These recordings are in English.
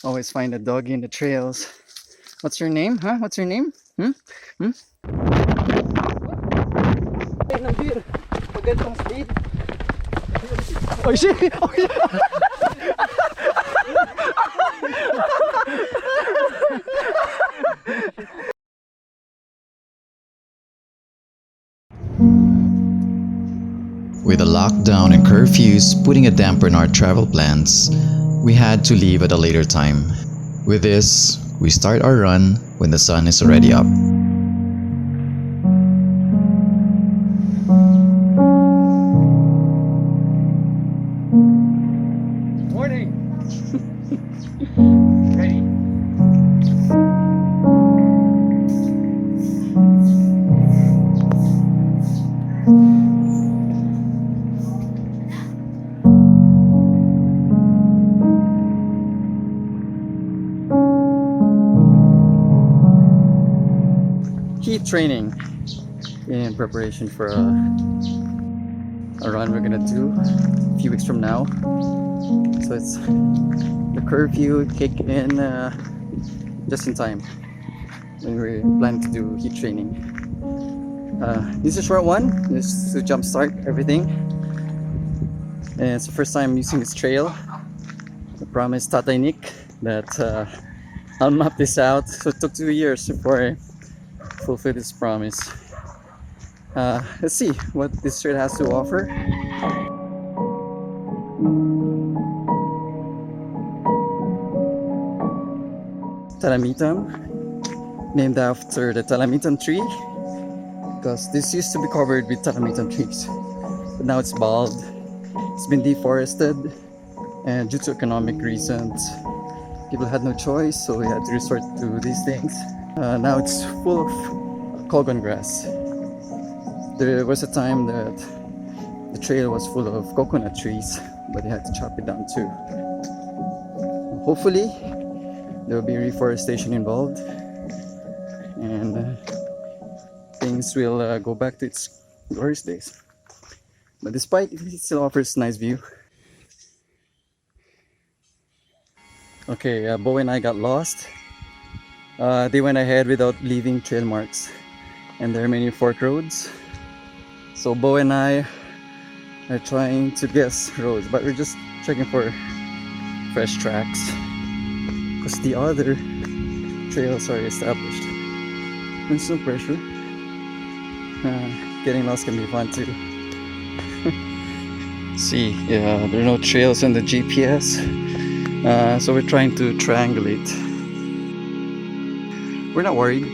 Always find a doggy in the trails. What's your name? Huh? What's your name? Oh shit! Oh shit! With the lockdown and curfews putting a damper on our travel plans, we had to leave at a later time. With this, we start our run when the sun is already up. Morning! Ready? Heat training in preparation for a run we're gonna do a few weeks from now. So it's the curfew kick in just in time when we plan to do heat training. This is a short one, just to jumpstart everything. And it's the first time using this trail. I promised Tatay Nick that I'll map this out. So it took 2 years before I fulfilled this promise. Let's see what this trail has to offer. Talamitam, named after the Talamitam tree, because this used to be covered with Talamitam trees, but now it's bald. It's been deforested, and due to economic reasons, people had no choice, so we had to resort to these things. Now it's full of Colgon grass. There was a time that the trail was full of coconut trees, but they had to chop it down too. Hopefully, there will be reforestation involved, and things will go back to its glorious days. But despite it, still offers nice view. Okay, Bo and I got lost. They went ahead without leaving trail marks, and there are many fork roads. So Bo and I are trying to guess roads, but we're just checking for fresh tracks, because the other trails are established. There's no pressure. Getting lost can be fun too. See, yeah, there are no trails on the GPS, so we're trying to triangulate. We're not worried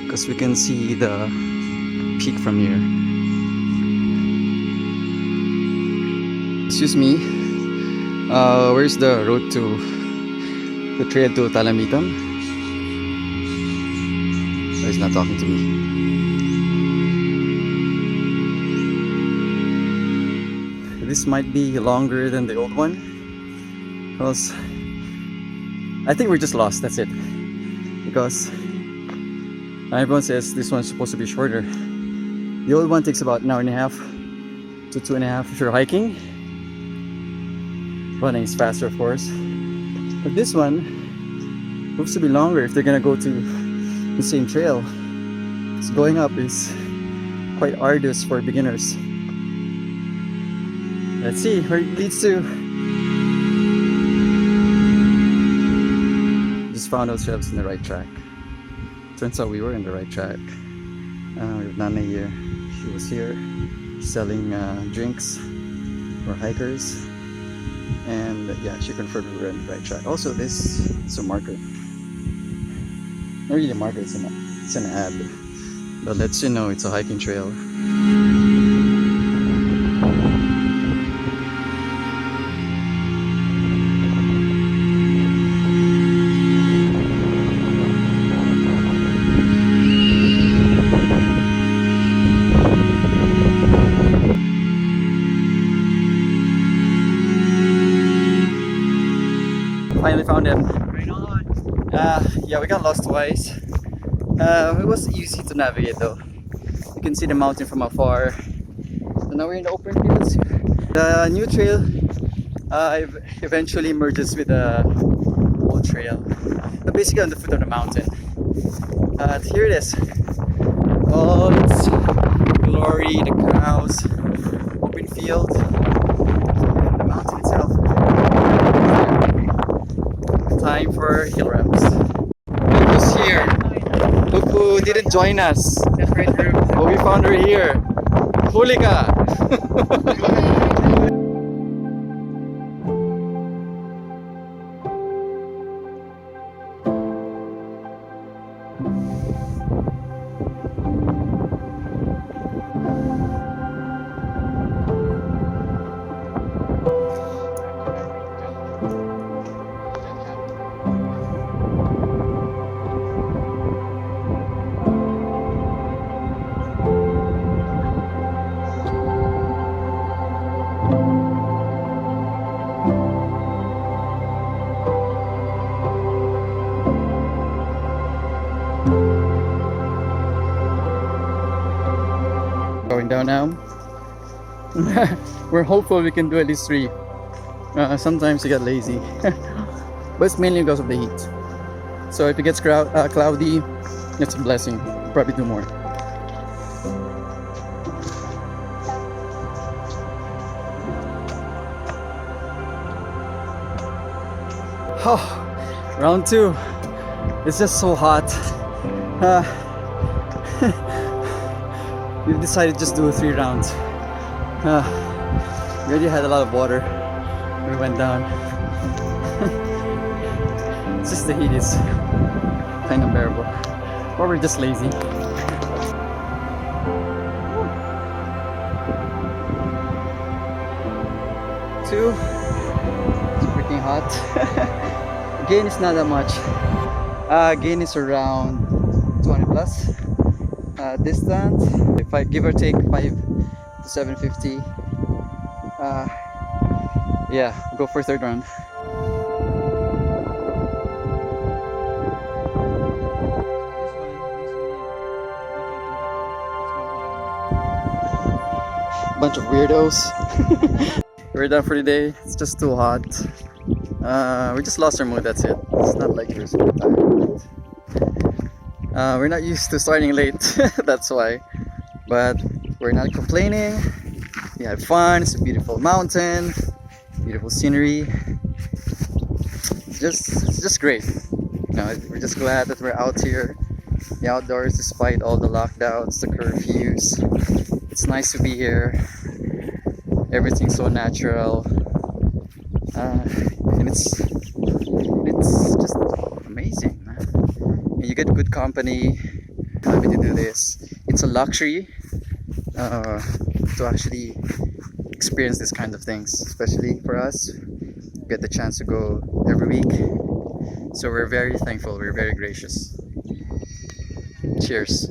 because we can see the peak from here. Excuse me, where's the road to the trail to Talamitam? Oh, he's not talking to me. This might be longer than the old one, because I think we're just lost, that's it. Because everyone says this one's supposed to be shorter. The old one takes about an hour and a half to 2.5 if you're hiking. Running is faster, of course. But this one proves to be longer if they're gonna go to the same trail. So going up is quite arduous for beginners. Let's see where it leads to. Just found ourselves in the right track. Turns out we were in the right track. We have Nana here. She was here selling drinks for hikers. And yeah, she confirmed we were on the right track. Also, this is a marker. Not really a marker, it's an ad. But lets you know it's a hiking trail. Finally found him. Right on. Yeah, we got lost twice. It was easy to navigate though. You can see the mountain from afar. So now we're in the open fields. The new trail It eventually merges with the old trail. Basically on the foot of the mountain. Here it is. All its glory, the cows, open field, and the mountain itself. Time for hill ramps. Look who's here. Look who didn't join us. But we found her here. Huli ka! Going down now. We're hopeful we can do at least 3. Sometimes you get lazy, but it's mainly because of the heat. So if it gets cloudy, it's a blessing. Probably do more. Oh, round 2. It's just so hot. We've decided to just do 3 rounds. We already had a lot of water. We went down. It's just the heat is kind of unbearable. Or we're just lazy. 2. It's freaking hot. Gain is not that much. Gain is around 200 plus. Distance, if I give or take 5 to 750. Yeah, go for 3rd round. Bunch of weirdos. We're done for the day. It's just too hot. We just lost our mood, that's it. It's not like we're super tired. We're not used to starting late, that's why. But we're not complaining. We had fun. It's a beautiful mountain, beautiful scenery. It's just great. You know, we're just glad that we're out here, the outdoors, despite all the lockdowns, the curfews. It's nice to be here. Everything's so natural, and it's just amazing. And you get good company. Happy to do this. It's a luxury to actually experience this kind of things, especially for us. We get the chance to go every week, so we're very thankful. We're very gracious. Cheers.